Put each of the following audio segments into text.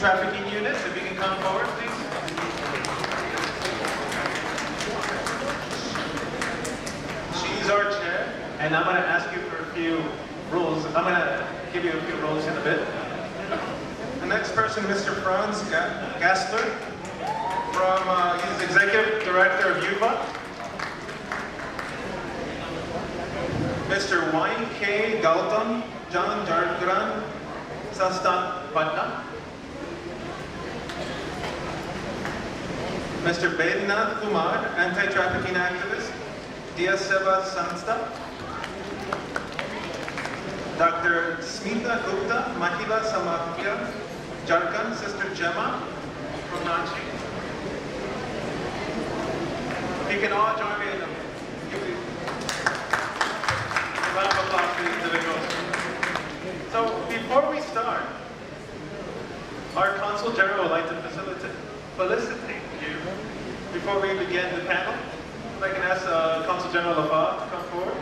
Anti-Trafficking units, if you can come forward, please. She's our chair, and I'm going to ask you for a few rules. I'm going to give you a few rules in a bit. The next person, Mr. Franz Gassler, he's Executive Director of UVA. Mr. Y.K. Gautam, John Jharkhand, Sastan Patna. Mr. Bednath Kumar, Anti-Trafficking Activist, Diya Seva Sanstha. Dr. Smita Gupta, Mahila Samadhya, Jharkhand, Sister Gemma from Ranchi. You can all join me in a round of applause for these individuals. So before we start, our Consul General would like to felicitate you before we begin the panel. If I can ask Consul General Lafa to come forward.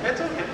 It's okay.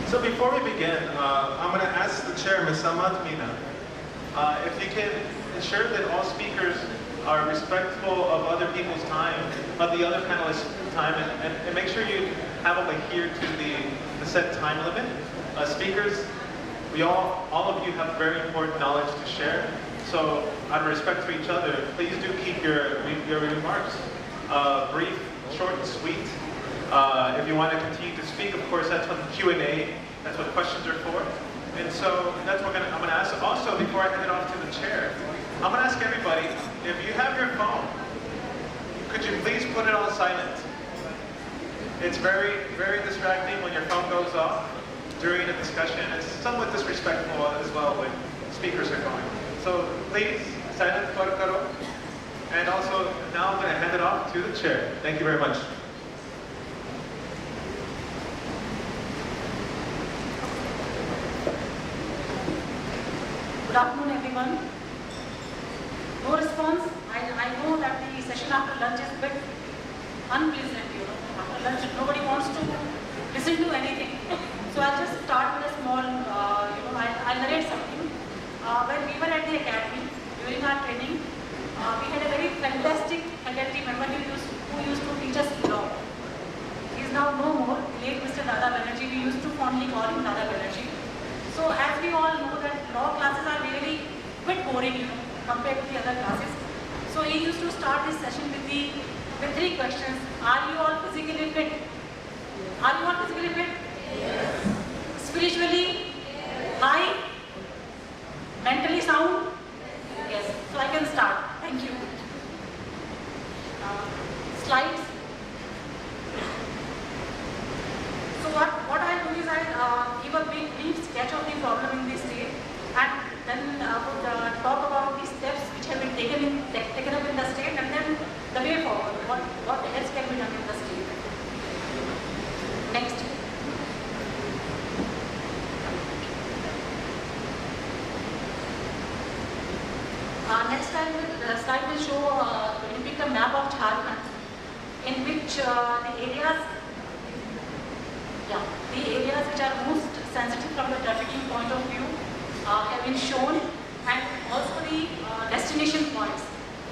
So before we begin, I'm going to ask the chair, Ms. Samat Meena, if you can ensure that all speakers are respectful of other people's time, of the other panelists' time, and make sure you have them adhere to the set time limit. Speakers, all of you have very important knowledge to share, so out of respect for each other, please do keep your remarks brief, short, and sweet. If you want to continue to speak, of course, that's what the Q&A, that's what questions are for. And so that's what I'm going to ask. Also, before I hand it off to the chair, I'm going to ask everybody, if you have your phone, could you please put it on silent? It's very, very distracting when your phone goes off during a discussion. It's somewhat disrespectful as well when speakers are going. So please, silent karo karo. And also, now I'm going to hand it off to the chair. Thank you very much. Good afternoon, everyone. No response. I know that the session after lunch is a bit unpleasant, After lunch, nobody wants to listen to anything. So I'll just start with a small, I'll narrate something. When we were at the academy, during our training, we had a very fantastic faculty member who used to teach us law. He is now no more, the late Mr. Dada Banerjee. We used to fondly call him Dada Banerjee. So as we all know that law classes are really quite boring, compared to the other classes. So he used to start this session with three questions. Are you all physically fit? Are you all physically fit? Yes. Spiritually? Yes. High? Mentally sound? Yes. So I can start. Thank you. Slides. So what I do is I give a brief sketch of the problem in the state, and then would talk about the steps which have been taken up in the state, and then the way forward. What else can be done in the state? Next. Next slide will show depict a map of Jharkhand, in which the areas which are most sensitive from the trafficking point of view have been shown, and also the destination points.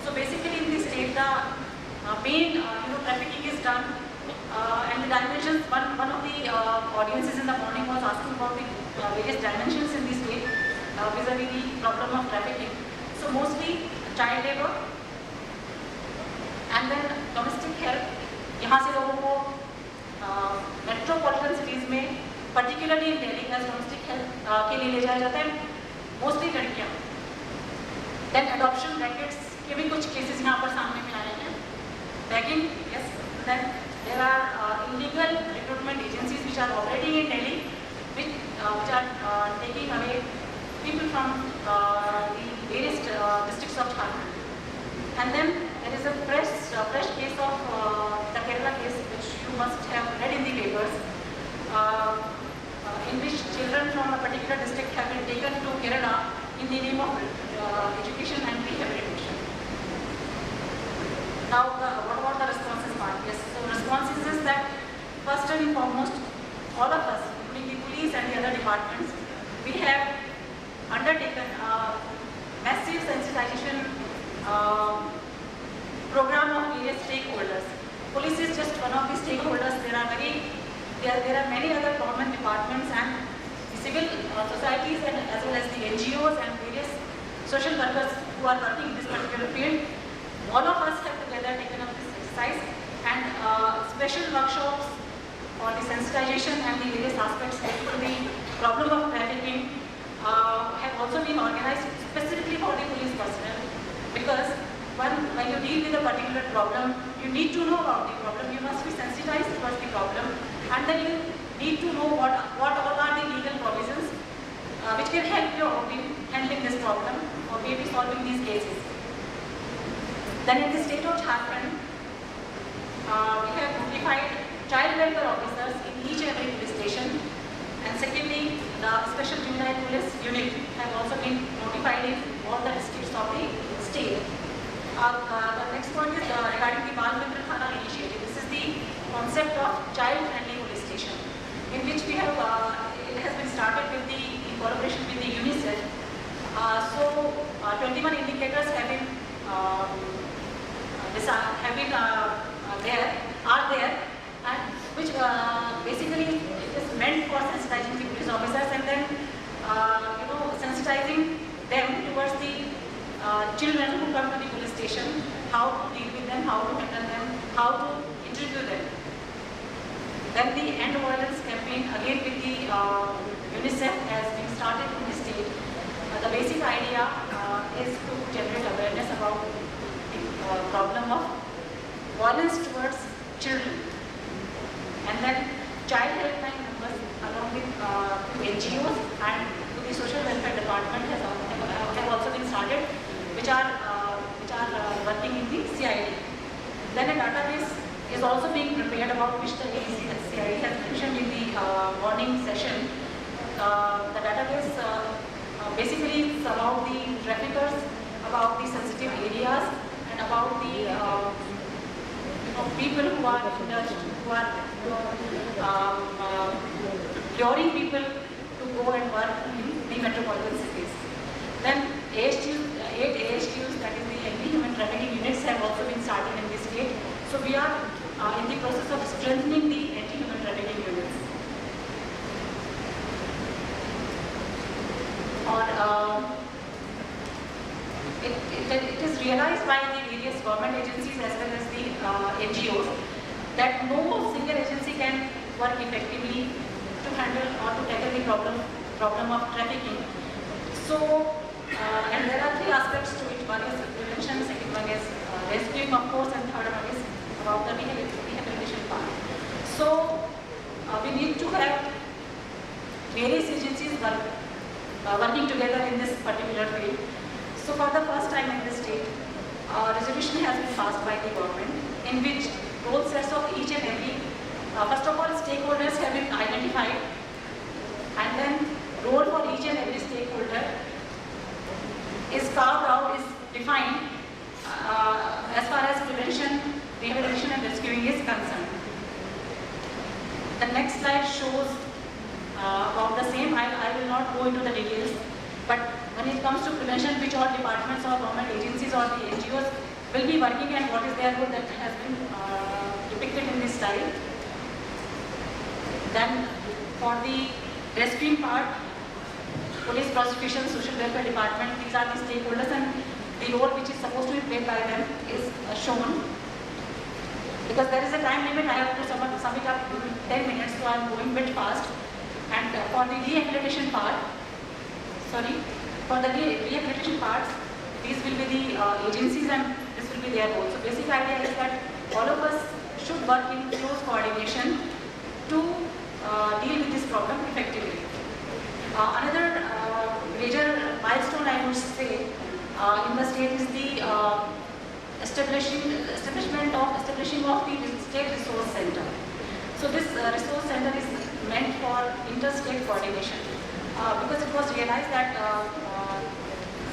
So basically in the state, the main trafficking is done, and the dimensions. One of the audiences in the morning was asking about the various dimensions in the state vis-a-vis the problem of trafficking. So mostly child labor, domestic help यहाँ से लोगों को metropolitan cities में particularly Delhi as domestic help के लिए ले जाया जाता है, मोस्टली लड़कियाँ। देन अडॉप्शन रैकेट्स के भी कुछ केसेस यहाँ पर सामने में आए हैं। Bagging, yes, then there are illegal recruitment agencies which are operating in Delhi, which are taking away people from the various districts of Jharkhand. And then there is a fresh case of the Kerala case, which you must have read in the papers, in which children from a particular district have been taken to Kerala in the name of education and rehabilitation. Now, what about the responses part? Yes, so responses is that first and foremost, all of us, including the police and the other departments, we have undertaken a massive sensitization program of various stakeholders. Police is just one of the stakeholders. There are many other government departments and civil societies and as well as the NGOs and various social workers who are working in this particular field. All of us have together taken up this exercise, and special workshops for the sensitization and the various aspects related to the problem of trafficking have also been organized specifically for the police personnel, because when you deal with a particular problem, you need to know about the problem, you must be sensitized towards the problem, and then you need to know what all are the legal provisions which can help you in handling this problem or maybe solving these cases. Then in the state of Jharkhand, we have notified child welfare officers in each and every police station, and secondly, the special juvenile police unit have also been notified in all the districts of the state. The next point is regarding the Bal Mitra Thana initiative. This is the concept of child-friendly police station, in which we have it has been started with in collaboration with the UNICEF. 21 indicators have been there, and which basically is meant for sensitizing the police officers and then sensitizing them towards the children who come to the police station, how to deal with them, how to handle them, how to interview them. Then the End Violence campaign, again with the UNICEF, has been started in the state. The basic idea is to generate awareness about the problem of violence towards children. And then child helpline numbers along with NGOs and the social welfare department have also been started, which are working in the CID. Then a database is also being prepared, about which the CID has mentioned in the morning session. The database basically is about the traffickers, about the sensitive areas, and about the people who are indulged, who are luring people to go and work in the metropolitan cities. Then 8 AHQs, that is the anti-human trafficking units, have also been started in this state. So we are in the process of strengthening the anti-human trafficking units. It is realized by the various government agencies as well as the NGOs that no single agency can work effectively to handle or to tackle the problem of trafficking. So, and there are 3 aspects to it. One is prevention, second one is rescuing, of course, and third one is about the rehabilitation part. So, we need to have various agencies working together in this particular field. So for the first time in the state, a resolution has been passed by the government, in which role sets of each and every, first of all, stakeholders have been identified, and then role for each and every stakeholder is carved out, is defined as far as prevention, rehabilitation and rescuing is concerned. The next slide shows about the same. I will not go into the details, but when it comes to prevention, which all departments or government agencies or the NGOs will be working and what is their role, that has been depicted in this slide. Then for the rescuing part, police, prosecution, social welfare department, these are the stakeholders, and the role which is supposed to be played by them is shown. Because there is a time limit, I have to sum it up in 10 minutes, so I am going a bit fast. And for the rehabilitation part, these will be the agencies and this will be their role. So basic idea is that all of us should work in close coordination to deal with this problem effectively. Another major milestone I would say in the state is the establishing of the State Resource Center. So this resource center is meant for interstate coordination because it was realized that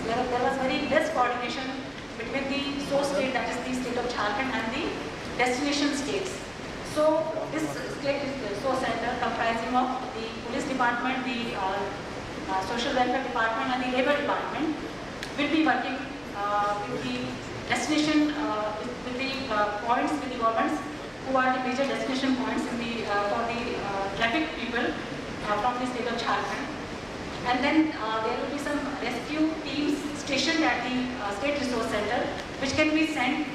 there was very less coordination between the source state, that is the state of Jharkhand, and the destination states. So this State Resource Center, comprising of the police department, the social welfare department and the labor department, will be working with the destination, with the points, with the governments who are the major destination points in the, for the trafficked people from the state of Jharkhand. And then there will be some rescue teams stationed at the State Resource Center, which can be sent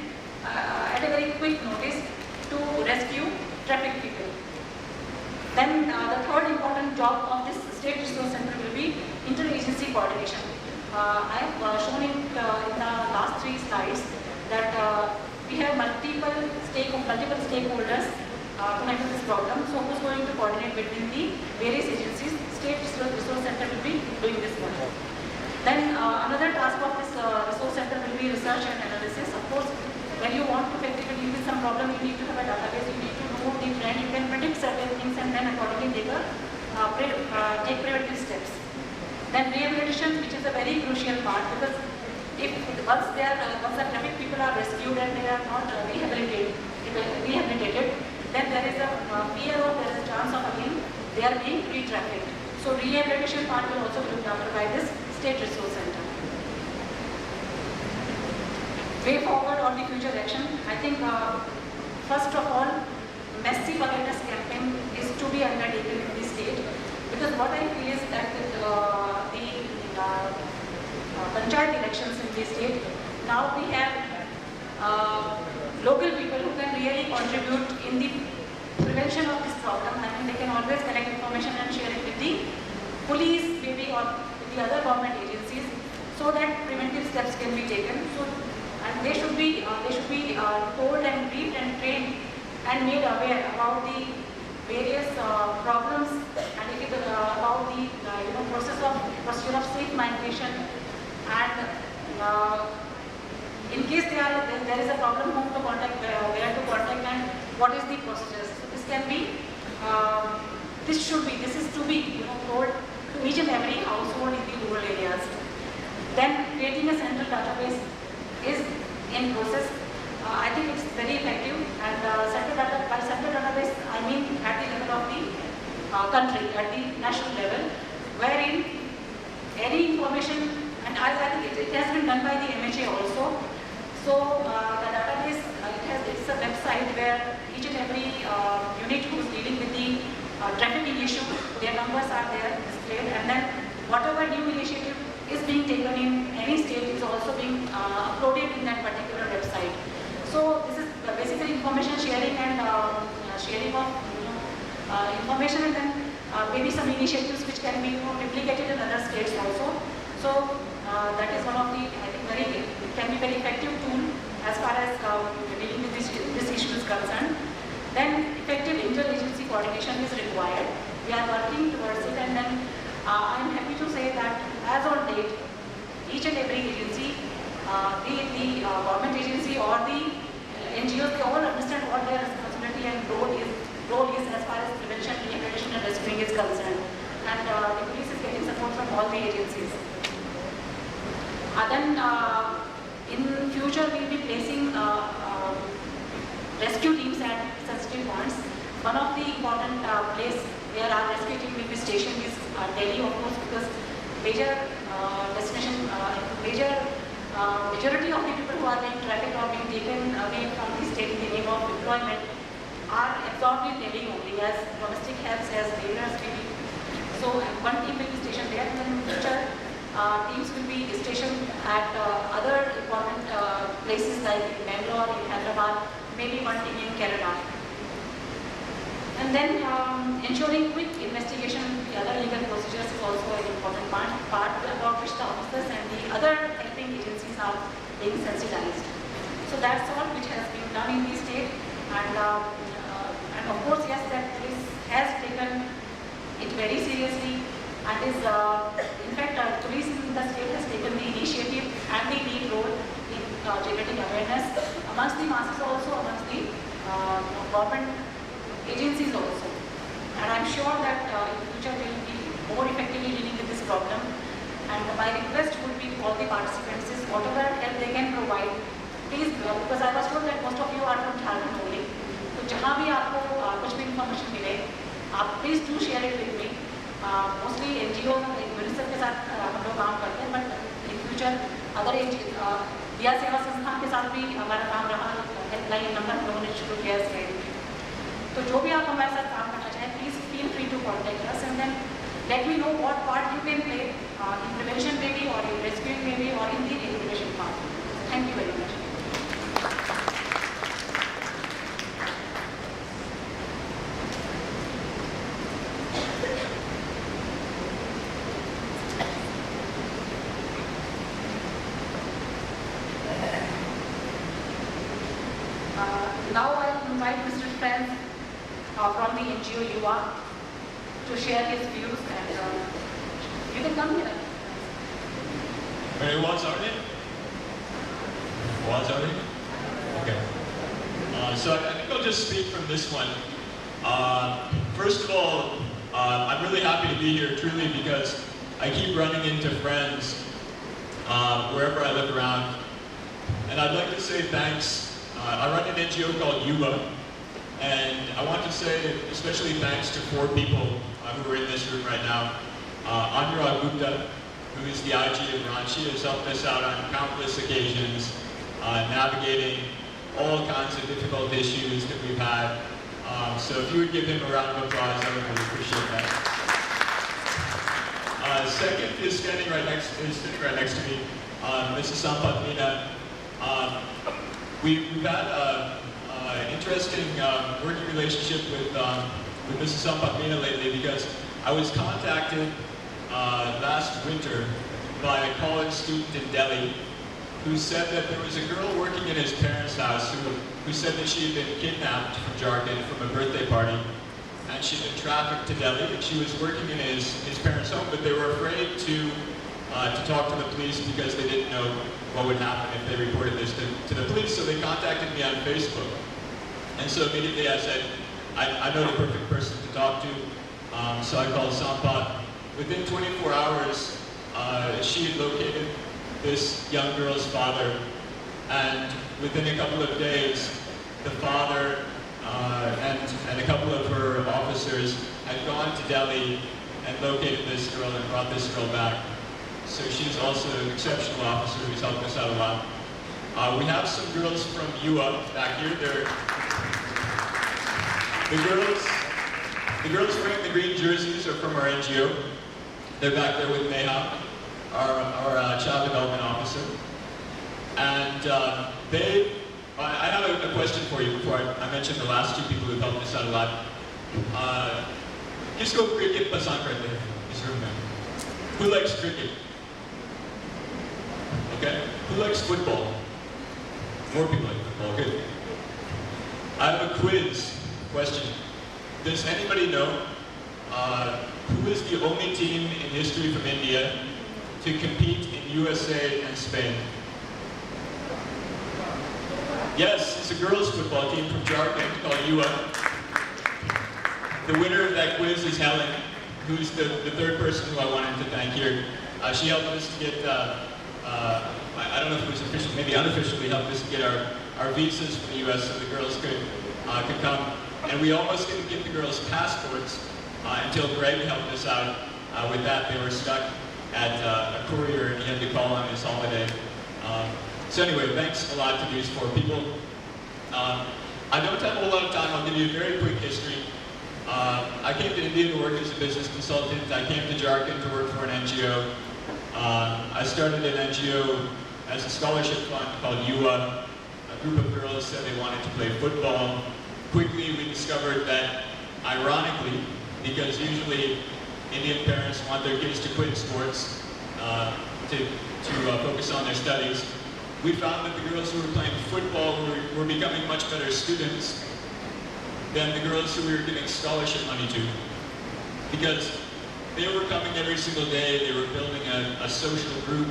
at a very quick notice to rescue trafficked people. Then the third important job of this State Resource Center will be interagency coordination. I have shown it in the last 3 slides that we have multiple stakeholders connected to this problem. So who's going to coordinate between the various agencies? State Resource Center will be doing this work. Then another task of this resource center will be research and analysis. Of course, when you want to effectively deal with some problem, you need to have a database, you need to know the trend, you can predict certain things and then accordingly take preventive steps. Then rehabilitation, which is a very crucial part, because if once the traffic people are rescued and they are not rehabilitated, then there is a fear of, there is a chance of again they are being re-trafficked. So rehabilitation part will also be looked after by this State Resource Center. Way forward on the future action, I think first of all, massive awareness campaign is to be undertaken in the state, because what I feel is that the panchayat elections in the state, now we have local people who can really contribute in the prevention of this problem. I mean, they can always collect information and share it with the police, maybe, or with the other government agencies, so that preventive steps can be taken. So, and they should be told and briefed and trained and made aware about the various problems and about the procedure of safe migration, and in case there is a problem, whom to contact, where to contact, and what is the procedure. So this can be, this is to be told to each and every household in the rural areas. Then creating a central database is in process. I think it's very effective, and by central database I mean at the level of the country, at the national level, wherein any information, and I think it has been done by the MHA also. So the database, it's a website where each and every unit who is dealing with the trafficking issue, their numbers are there displayed, and then whatever new initiative is being taken in any state is also being uploaded in that particular website. So this is basically information sharing and sharing of information, and then maybe some initiatives which can be replicated in other states also. So that is one of the, I think, can be very effective tool as far as dealing with this issue is concerned. Then effective interagency coordination is required. We are working towards it, and then I am happy to say that as on date, each and every agency, be it the government agency or the NGOs, they all understand what their responsibility and role is as far as prevention, rehabilitation and rescuing is concerned. And the police is getting support from all the agencies. Then in future we will be placing rescue teams at sensitive points. One of the important place where our rescue team will be stationed is Delhi, of course, because majority of the people who are being trafficked or being taken away from the state in the name of employment are absorbed in Delhi only, as domestic helps, as laborers will be. So one team will be stationed there, and then in future teams will be stationed at other important places like in Bangalore, in Hyderabad, maybe one team in Kerala. And then ensuring quick investigation of the other legal procedures is also an important part about which the officers and the other helping agencies are being sensitized. So that's all which has been done in the state, and of course, yes, that police has taken it very seriously, and is in fact police in the state has taken the initiative and the lead role in generating awareness amongst the masses, also amongst the government agencies also. And I'm sure that in the future we will be more effectively dealing with this problem. And my request would be to all the participants is whatever help they can provide, please, because I was told that most of you are from Jharkhand only. So जहाँ भी आपको कुछ भी information मिले, आप please do share it with me. Mostly NGO, UNICEF के साथ हम लोग काम करते हैं, but in future other दिया सेवा संस्थान के साथ भी हमारा काम रहा, हेल्पलाइन नंबर हम लोगों ने शुरू किया है। तो जो भी आप हमारे साथ काम करना चाहें, please feel free to contact us and then let me know what part you can play in prevention में भी और इन रेस्क्यू में भी और in the recommendation part. Thank you very much. Now I invite Mr. Friends from the NGO UA to share his views, and you can come here. Hey, what's our name? What's our name? Okay. So I think I'll just speak from this one. First of all, I'm really happy to be here, truly, because I keep running into friends wherever I look around. And I'd like to say thanks. I run an NGO called UA, and I want to say especially thanks to 4 people who are in this room right now. Anurag Gupta, who is the IG of Ranchi, has helped us out on countless occasions, navigating all kinds of difficult issues that we've had. So if you would give him a round of applause, I would really appreciate that. Second is sitting right next to me, Mrs. Sampath Meena. We've had an interesting working relationship with Mrs. Sampath Meena lately, because I was contacted last winter by a college student in Delhi who said that there was a girl working in his parents' house who said that she had been kidnapped from Jharkhand from a birthday party, and she'd been trafficked to Delhi, and she was working in his parents' home, but they were afraid to talk to the police because they didn't know what would happen if they reported this to the police. So they contacted me on Facebook. And so immediately I said, I know the perfect person to talk to. So I called Sampath. Within 24 hours, she had located this young girl's father. And within a couple of days, the father and a couple of her officers had gone to Delhi and located this girl and brought this girl back. So she's also an exceptional officer who's helped us out a lot. We have some girls from UA back here. The girls wearing the green jerseys are from our NGO. They're back there with Neha, our child development officer. And I have a question for you before I mention the last 2 people who've helped us out a lot. Kisko cricket pasand karte hain is room mein? Who likes cricket? Okay. Who likes football? More people like football. Good. I have a quiz question. Does anybody know who is the only team in history from India to compete in USA and Spain? Yes, it's a girls' football team from Jharkhand called UA. The winner of that quiz is Helen, who's the 3rd person who I wanted to thank here. She helped us to get, I don't know if it was official, maybe unofficially helped us to get our visas from the US so the girls could come. And we almost didn't get the girls' passports until Greg helped us out with that. They were stuck at a courier and he had to call on his holiday. So anyway, thanks a lot to these 4 people. I don't have a whole lot of time. I'll give you a very quick history. I came to India to work as a business consultant. I came to Jharkhand to work for an NGO. I started an NGO as a scholarship fund called UA group of girls said they wanted to play football. Quickly we discovered that, ironically, because usually Indian parents want their kids to quit sports to focus on their studies, we found that the girls who were playing football were becoming much better students than the girls who we were giving scholarship money to. Because they were coming every single day, they were building a social group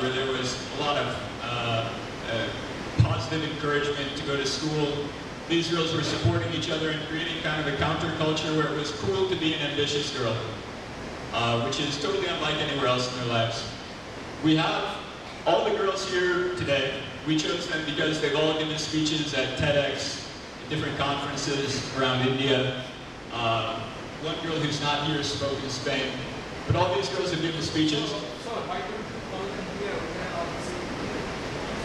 where there was a lot of positive encouragement to go to school. These girls were supporting each other and creating kind of a counterculture where it was cool to be an ambitious girl, which is totally unlike anywhere else in their lives. We have all the girls here today. We chose them because they've all given speeches at TEDx, at different conferences around India. One girl who's not here spoke in Spain, but all these girls have given speeches.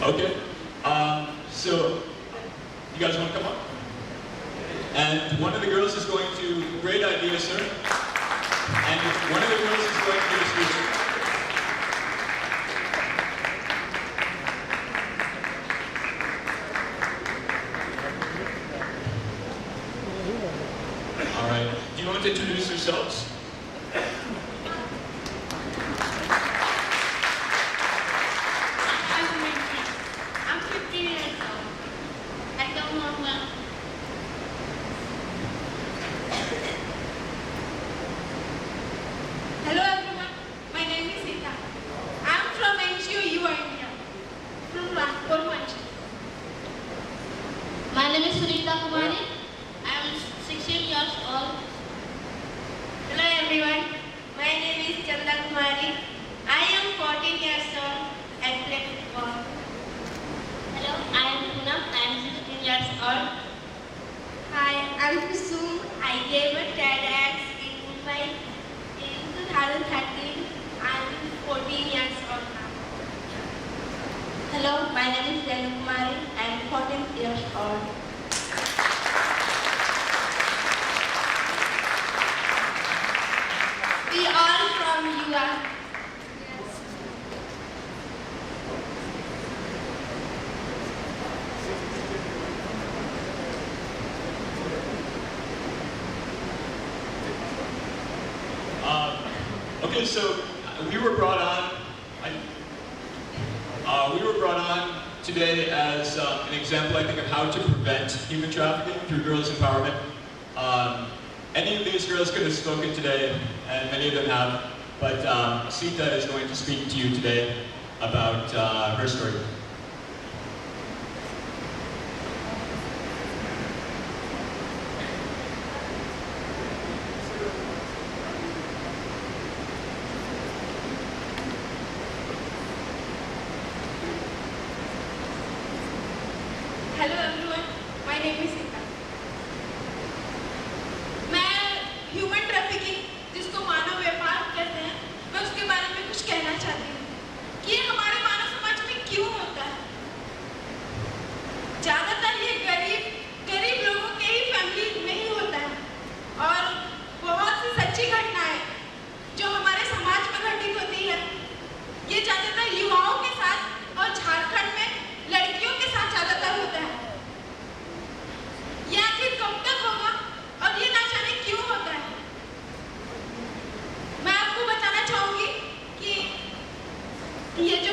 Okay, so you guys want to come up? And one of the girls is going to, great idea, sir. And one of the girls is going to give a speech. All right, do you want to introduce yourselves? I'm 15 years old. I don't know well. Hello everyone, my name is Sita. I'm from NGO UR India, from Ranchi. My name is Sunita Kumari. I am 16 years old. Hello everyone, my name is Chanda Kumari. I am 14 years old and play football. Hello, I am Poonam. I am 16 years old. Hi, I am Kusum. I gave a TEDx in Mumbai in 2013. I am 14 years old now. Hello, my name is Renu Kumari. I am 14 years old. We are from US. Okay, so we were brought on. We were brought on today as an example, I think, of how to prevent human trafficking through girls' empowerment. Any of these girls could have spoken today, and many of them have, but Sita is going to speak to you today about her story. Hello everyone, my name is Sita. मैं human trafficking, जिसको मानव व्यापार कहते हैं, मैं उसके बारे में कुछ कहना चाहती हूँ कि ये हमारे मानव समाज में क्यों होता है। ज़्यादातर ये गरीब लोगों के ही फैमिली में ही होता है और बहुत सी सच्ची घटनाएं जो हमारे समाज में घटित होती है, ये ज़्यादातर युवाओं के साथ और झारखंड में लड़कियों के साथ ज़्यादातर होता है। ये आखिर कब तक होगा और ये ना जाने क्यों होता है। मैं आपको बताना चाहूँगी कि ये जो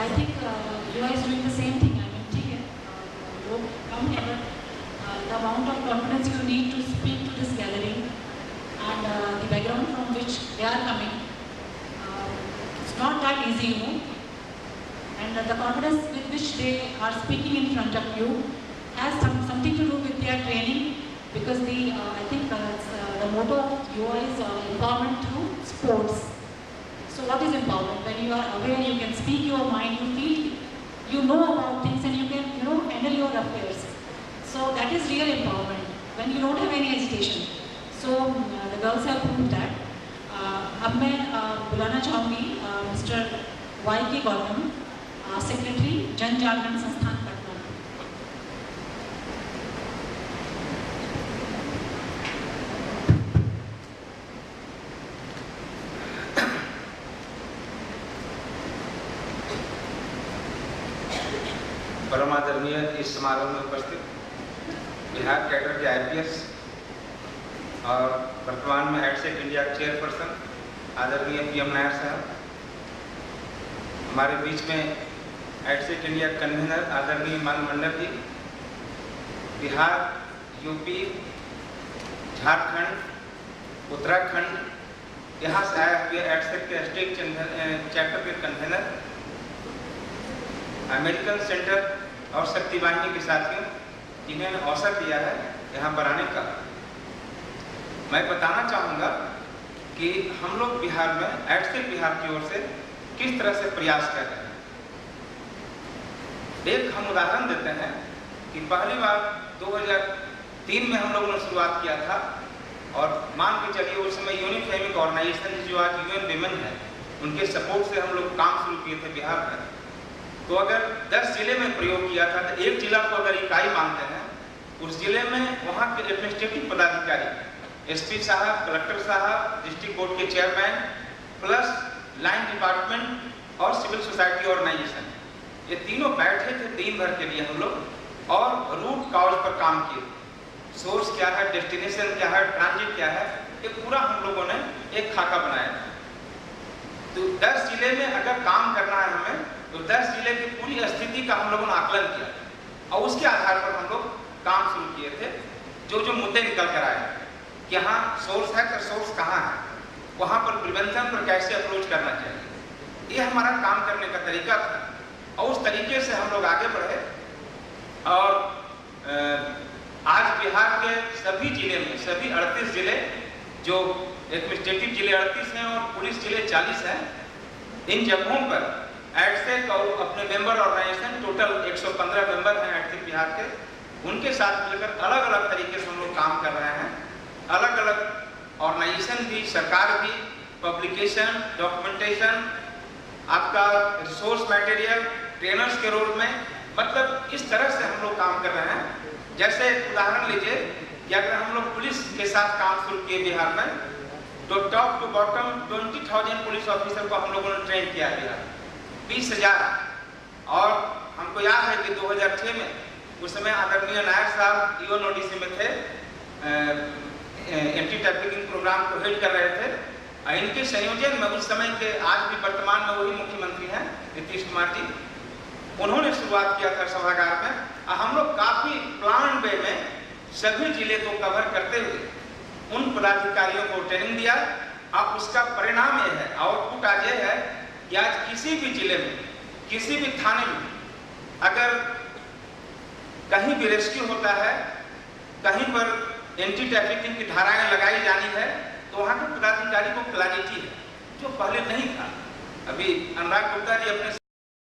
I think UI is doing the same thing. I mean, ठीक है, लोग कम है, but the amount of confidence you need to speak to this gathering and the background from which they are coming, it's not that easy, you know. And the confidence with which they are speaking in front of you has something to do with their training, because I think the motto of UI is empowerment through sports. So what is empowerment? When you are aware, you can speak your mind, you feel, you know about things, and you can, you know, handle your affairs. So that is real empowerment, when you don't have any hesitation. So the girls have proved that. अब मैं बुलाना चाहूँगी mister Y.K. Gautam, secretary जन जागरण संस्थान पटना। परमादरणीय इस समारोह में उपस्थित बिहार कैडर के IPS और वर्तमान में एडसेक इंडिया चेयरपर्सन आदरणीय PM नायर साहब, हमारे बीच में एडसेक इंडिया कन्वीनर आदरणीय मान मंडल जी, बिहार, यूपी, झारखंड, उत्तराखंड, यहाँ से आए हुए एडसेक के स्टेट चैप्टर के कन्वीनर, अमेरिकन सेंटर और शक्ति वाहिनी के साथियों, जिन्होंने अवसर दिया है यहाँ पर आने का। मैं बताना चाहूँगा कि हम लोग बिहार में एडसेक बिहार की ओर से किस तरह से प्रयास कर रहे हैं। एक हम उदाहरण देते हैं कि पहली बार 2003 में हम लोगों ने शुरुआत किया था, और मान के चलिए उस समय यूनिफाइमिंग ऑर्गेनाइजेशन जो आज UN विमेन है, उनके सपोर्ट से हम लोग काम शुरू किए थे बिहार में। तो अगर 10 जिले में प्रयोग किया था, तो एक जिला को अगर इकाई मानते हैं, उस जिले में वहाँ के एडमिनिस्ट्रेटिव पदाधिकारी, SP साहब, कलेक्टर साहब, डिस्ट्रिक्ट बोर्ड के चेयरमैन, प्लस लाइन डिपार्टमेंट और सिविल सोसाइटी ऑर्गेनाइजेशन, ये तीनों बैठे थे दिन भर के लिए हम लोग, और रूट कॉज पर काम किए। सोर्स क्या है, डेस्टिनेशन क्या है, ट्रांजिट क्या है, ये पूरा हम लोगों ने एक खाका बनाया था। तो 10 जिले में अगर काम करना है हमें, तो 10 जिले की पूरी स्थिति का हम लोगों ने आकलन किया, और उसके आधार पर हम लोग काम शुरू किए थे। जो मुद्दे निकल कर आए कि यहाँ सोर्स है तो सोर्स कहाँ है, वहाँ पर प्रिवेंशन पर कैसे अप्रोच करना चाहिए, ये हमारा काम करने का तरीका था, और उस तरीके से हम लोग आगे बढ़े। और आज बिहार के सभी जिले में, सभी 38 जिले, जो एडमिनिस्ट्रेटिव जिले 38 हैं और पुलिस जिले 40 हैं, इन जगहों पर एडसेक और अपने मेंबर ऑर्गेनाइजेशन, टोटल 115 मेंबर हैं एडसेक बिहार के, उनके साथ मिलकर अलग अलग तरीके से हम लोग काम कर रहे हैं। अलग अलग ऑर्गेनाइजेशन भी, सरकार भी, पब्लिकेशन, डॉक्यूमेंटेशन, आपका रिसोर्स मटेरियल, ट्रेनर्स के रोल में, मतलब इस तरह से हम लोग काम कर रहे हैं। जैसे उदाहरण लीजिए कि अगर हम लोग पुलिस के साथ काम शुरू किए बिहार में, तो top to bottom 20,000 police officer को हम लोगों ने ट्रेन किया है बिहार, 20,000। और हमको याद है कि 2006 में उस समय आदरणीय नायर साहब EONODC में थे, एंटी-ट्रैफिकिंग प्रोग्राम को हेड कर रहे थे। इनके संयोजन में उस समय के, आज भी वर्तमान में वही मुख्यमंत्री हैं नीतीश कुमार जी, उन्होंने शुरुआत किया था सभागार में। हम लोग काफी प्लान वे में सभी जिले को कवर करते हुए उन पदाधिकारियों को ट्रेनिंग दिया। अब उसका परिणाम ये है, आउटपुट आज ये है कि आज किसी भी जिले में, किसी भी थाने में अगर कहीं भी रेस्क्यू होता है, कहीं पर एंटी ट्रैफिकिंग की धाराएं लगाई जानी है, तो वहाँ के पदाधिकारी को क्लैरिटी है, जो पहले नहीं था। अभी अनुराग गुप्ता जी अपने